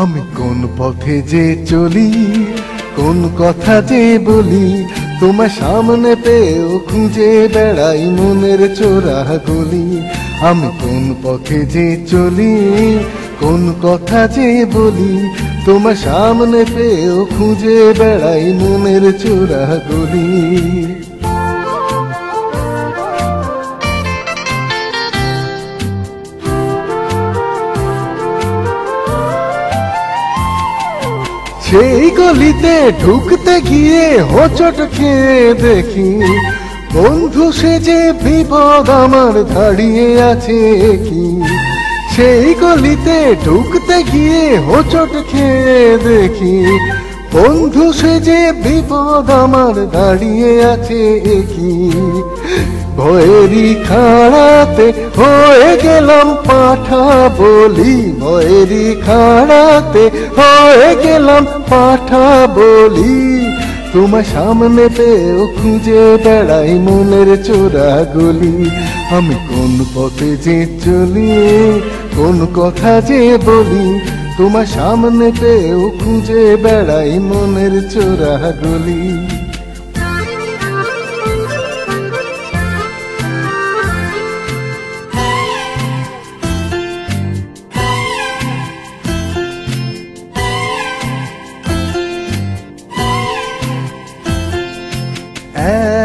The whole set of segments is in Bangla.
আমি কোন পথে যে চলি, কোন কথা যে বলি, তোমার সামনে পেয়েও খুঁজে বেড়াই মনের চোরা গলি। আমি কোন পথে যে চলি, কোন কথা যে বলি, তোমার সামনে পেয়েও খুঁজে বেড়াই মনের চোরা গলি। সেই গলিতে ঢুকতে গিয়ে হোঁচট খেয়ে দেখি, বন্ধু সেজে বিপদ আমার দাঁড়িয়ে আছে কি। সেই গলিতে ঢুকতে গিয়ে হোঁচট খেয়ে দেখি, বন্ধু সেজে বিপদ আমার দাঁড়িয়ে আছে কি। ভয়েরই খাড়াতে হয়ে গেলাম পাঠা বলি, ভয়েরই খাড়াতে হয়ে গেলাম পাঠা বলি। তোমার সামনে পেয়েও খুঁজে বেড়াই মনের চোরা গলি। আমি কোন পথে যে চলি, কোন কথা যে বলি, তোমার সামনে পেয়েও খুঁজে বেড়াই মনের চোরা গলি।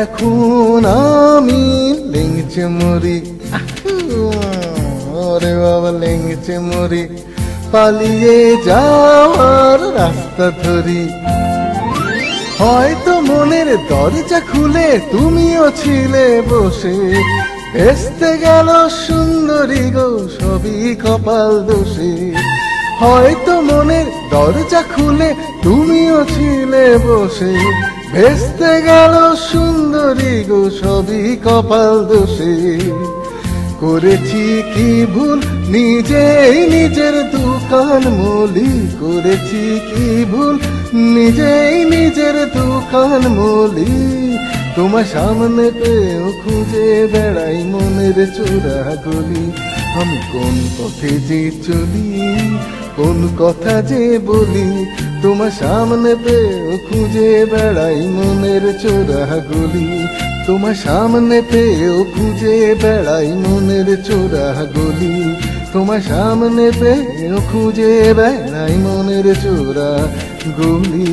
এখন আমি লেংচে মরি, ওরে বাবা লেংচে মরি, পালিয়ে যাওয়ার রাস্তা ধরি। হয়তো মনের দরজা খুলে তুমিও ছিলে বসে, ভেস্তে গেল সুন্দরী গো সবই কপাল দোষে। হয়তো মনের দরজা খুলে তুমিও ছিলে বসে, ভেস্তে গেল সুন্দরী গো সবই কপাল দোষে। করেছি কি ভুল নিজেই নিজের দোকান মলি, করেছি কি ভুল নিজেই নিজের দোকান মলি। তোমার সামনে পেয়েও খুঁজে বেড়াই মনের চোরা গলি। আমি কোন পথে যে চলি, কোন কথা যে বলি, তোমার সামনে পেয়েও খুঁজে বেড়াই মনের চোরা গলি। তোমার সামনে পেয়েও খুঁজে বেড়াই মনের চোরা গলি। তোমার সামনে পেয়েও খুঁজে বেড়াই মনের চোরা গলি।